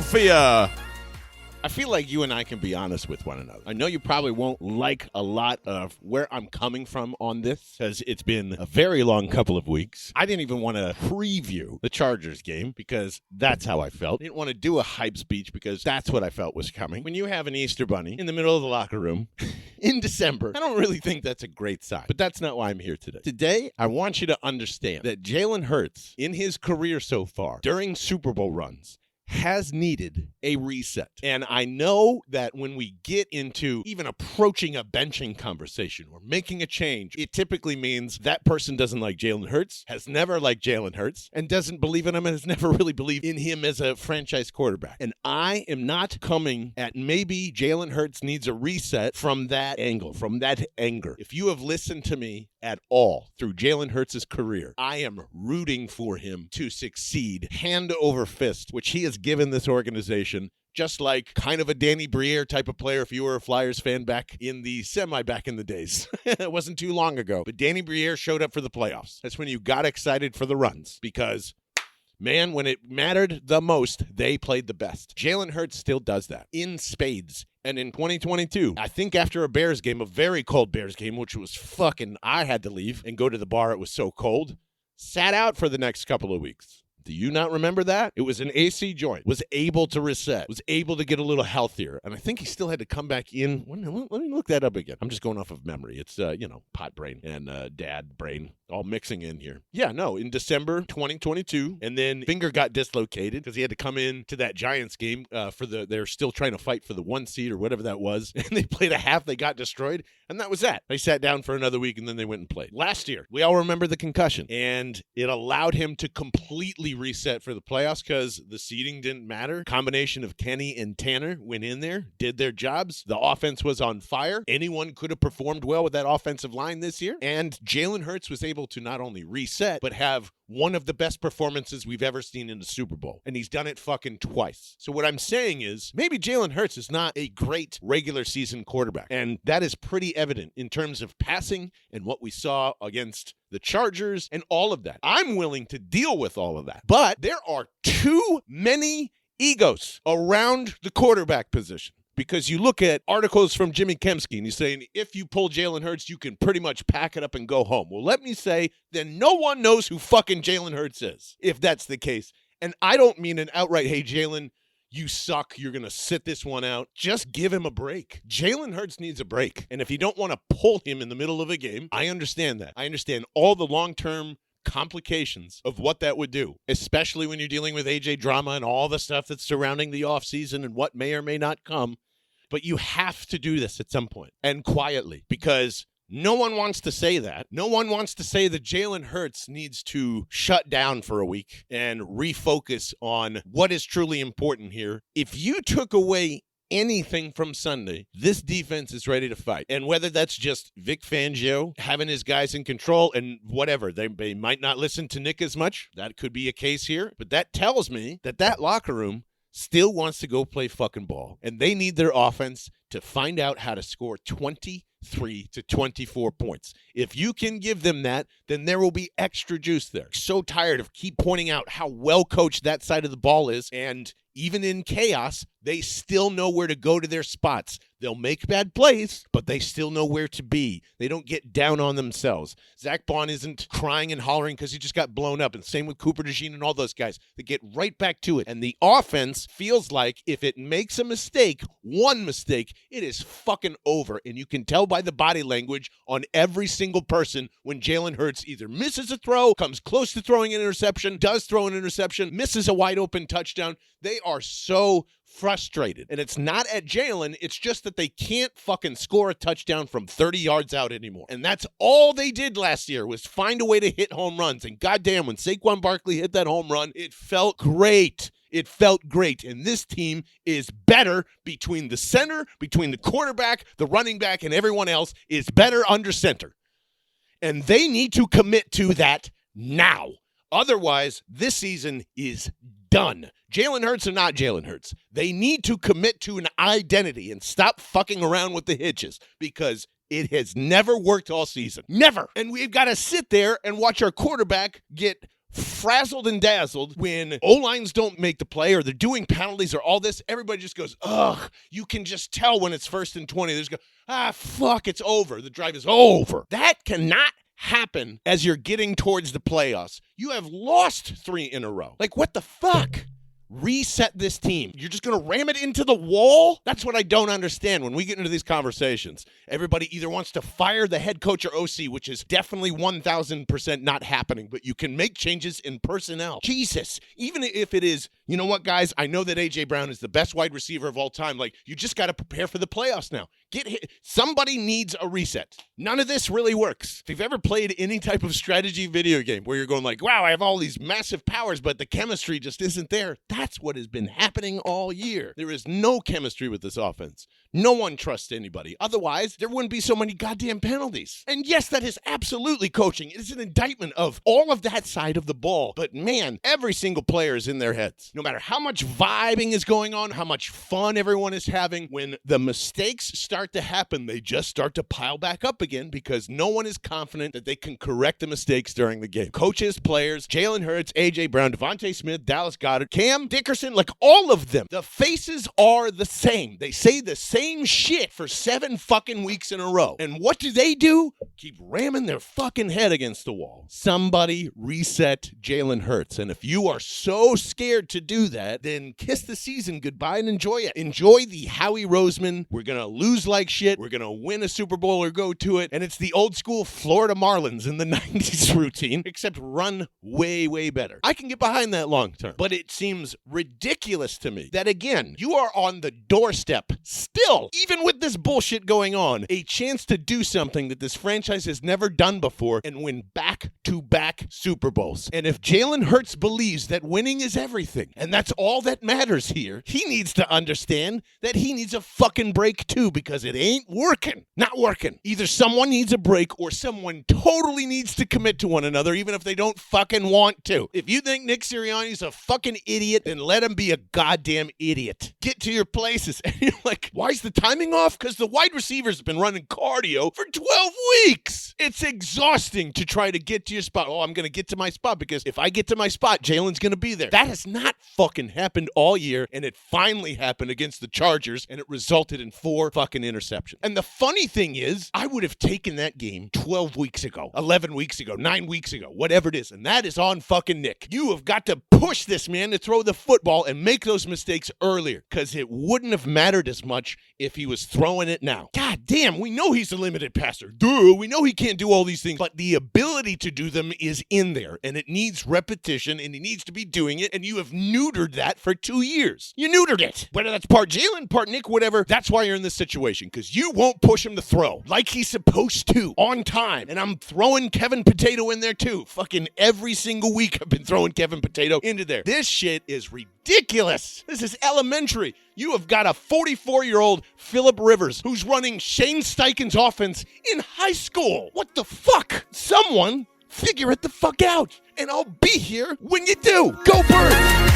Philadelphia. I feel like you and I can be honest with one another. I know you probably won't like a lot of where I'm coming from on this because it's been a very long couple of weeks. I didn't even want to preview the Chargers game because that's how I felt. I didn't want to do a hype speech because that's what I felt was coming. When you have an Easter bunny in the middle of the locker room in December, I don't really think that's a great sign. But that's not why I'm here today. Today, I want you to understand that Jalen Hurts, in his career so far, during Super Bowl runs, has needed a reset. And I know that when we get into even approaching a benching conversation or making a change, it typically means that person doesn't like Jalen Hurts, has never liked Jalen Hurts, and doesn't believe in him and has never really believed in him as a franchise quarterback. And I am not coming at maybe Jalen Hurts needs a reset from that angle, from that anger. If you have listened to me at all through Jalen Hurts' career, I am rooting for him to succeed hand over fist, which he has given this organization, just like kind of a Danny Briere type of player if you were a Flyers fan back in the days. It wasn't too long ago, but Danny Briere showed up for the playoffs. That's when you got excited for the runs because, man, when it mattered the most, they played the best. Jalen Hurts still does that in spades. And in 2022, I think after a Bears game, a very cold Bears game, which was fucking, I had to leave and go to the bar. It was so cold. Sat out for the next couple of weeks. Do you not remember that? It was an AC joint, was able to reset, was able to get a little healthier. And I think he still had to come back in. Let me look that up again. I'm just going off of memory. It's, pot brain and dad brain all mixing in here. Yeah, no, in December 2022. And then finger got dislocated because he had to come in to that Giants game they're still trying to fight for the 1 seed or whatever that was. And they played a half, they got destroyed. And that was that. They sat down for another week and then they went and played. Last year, we all remember the concussion. And it allowed him to completely reset for the playoffs because the seeding didn't matter. Combination of Kenny and Tanner went in there, did their jobs. The offense was on fire. Anyone could have performed well with that offensive line this year. And Jalen Hurts was able to not only reset, but have one of the best performances we've ever seen in the Super Bowl. And he's done it fucking twice. So what I'm saying is maybe Jalen Hurts is not a great regular season quarterback. And that is pretty evident in terms of passing and what we saw against the Chargers and all of that. I'm willing to deal with all of that. But there are too many egos around the quarterback position. Because you look at articles from Jimmy Kemsky and he's saying, if you pull Jalen Hurts, you can pretty much pack it up and go home. Well, let me say, then no one knows who fucking Jalen Hurts is, if that's the case. And I don't mean an outright, hey, Jalen, you suck, you're going to sit this one out. Just give him a break. Jalen Hurts needs a break. And if you don't want to pull him in the middle of a game, I understand that. I understand all the long-term complications of what that would do, especially when you're dealing with AJ drama and all the stuff that's surrounding the offseason and what may or may not come. But you have to do this at some point, and quietly, because no one wants to say that. No one wants to say that Jalen Hurts needs to shut down for a week and refocus on what is truly important here. If you took away anything from Sunday, this defense is ready to fight. And whether that's just Vic Fangio having his guys in control and whatever, they might not listen to Nick as much. That could be a case here. But that tells me that locker room still wants to go play fucking ball. And they need their offense to find out how to score 23 to 24 points. If you can give them that, then there will be extra juice there. So tired of keep pointing out how well coached that side of the ball is. And even in chaos, they still know where to go to their spots. They'll make bad plays, but they still know where to be. They don't get down on themselves. Zach Bond isn't crying and hollering because he just got blown up. And same with Cooper DeJean and all those guys. They get right back to it. And the offense feels like if it makes a mistake, one mistake, it is fucking over. And you can tell by the body language on every single person when Jalen Hurts either misses a throw, comes close to throwing an interception, does throw an interception, misses a wide open touchdown. They are so frustrated. And it's not at Jalen. It's just that they can't fucking score a touchdown from 30 yards out anymore. And that's all they did last year was find a way to hit home runs. And goddamn, when Saquon Barkley hit that home run, it felt great. It felt great. And this team is better between the center, between the quarterback, the running back, and everyone else is better under center. And they need to commit to that now. Otherwise, this season is done. Jalen Hurts or not Jalen Hurts, they need to commit to an identity and stop fucking around with the hitches because it has never worked all season. Never. And we've got to sit there and watch our quarterback get frazzled and dazzled when O-lines don't make the play or they're doing penalties or all this. Everybody just goes, ugh. You can just tell when it's 1st and 20. They just go, fuck, it's over. The drive is over. That cannot happen as you're getting towards the playoffs. You have lost 3 in a row. Like, what the fuck? Reset this team. You're just going to ram it into the wall? That's what I don't understand when we get into these conversations. Everybody either wants to fire the head coach or OC, which is definitely 1,000% not happening, but you can make changes in personnel. Jesus, even if it is, you know what, guys? I know that A.J. Brown is the best wide receiver of all time. Like, you just got to prepare for the playoffs now. Somebody needs a reset. None of this really works. If you've ever played any type of strategy video game where you're going like, wow, I have all these massive powers, but the chemistry just isn't there, that's what has been happening all year. There is no chemistry with this offense. No one trusts anybody. Otherwise, there wouldn't be so many goddamn penalties. And yes, that is absolutely coaching. It is an indictment of all of that side of the ball. But man, every single player is in their heads. No matter how much vibing is going on, how much fun everyone is having, when the mistakes start to happen, they just start to pile back up again because no one is confident that they can correct the mistakes during the game. Coaches, players, Jalen Hurts, A.J. Brown, Devontae Smith, Dallas Goedert, Cam Dickerson, like all of them. The faces are the same. They say the same shit for 7 fucking weeks in a row. And what do? Keep ramming their fucking head against the wall. Somebody reset Jalen Hurts. And if you are so scared to do that, then kiss the season goodbye and enjoy it. Enjoy the Howie Roseman. We're going to lose like shit. We're going to win a Super Bowl or go to it. And it's the old school Florida Marlins in the 90s routine, except run way, way better. I can get behind that long term. But it seems ridiculous to me that, again, you are on the doorstep still, even with this bullshit going on, a chance to do something that this franchise has never done before and win back-to-back Super Bowls. And if Jalen Hurts believes that winning is everything, and that's all that matters here, he needs to understand that he needs a fucking break too, because it ain't working. Not working. Either someone needs a break or someone totally needs to commit to one another, even if they don't fucking want to. If you think Nick Sirianni's a fucking idiot, then let him be a goddamn idiot. Get to your places. And you're like, why is the timing off? Because the wide receivers have been running cardio for 12 weeks. It's exhausting to try to get to your spot. Oh, I'm going to get to my spot because if I get to my spot, Jalen's going to be there. That has not fucking happened all year, and it finally happened against the Chargers, and it resulted in 4 fucking interceptions. And the funny thing is, I would have taken that game 12 weeks ago, 11 weeks ago, 9 weeks ago, whatever it is, and that is on fucking Nick. You have got to push this man to throw the football and make those mistakes earlier, because it wouldn't have mattered as much if he was throwing it now. God damn, we know he's a limited passer. Duh, we know he can't do all these things, but the ability to do them is in there, and it needs repetition, and he needs to be doing it, and you have neutered that for 2 years. You neutered it. Whether that's part Jalen, part Nick, whatever, that's why you're in this situation, because you won't push him to throw like he's supposed to on time. And I'm throwing Kevin Potato in there too. Fucking every single week I've been throwing Kevin Potato into there. This shit is ridiculous. This is elementary. You have got a 44-year-old Phillip Rivers who's running Shane Steichen's offense in high school. What the fuck? Someone figure it the fuck out. And I'll be here when you do. Go Birds!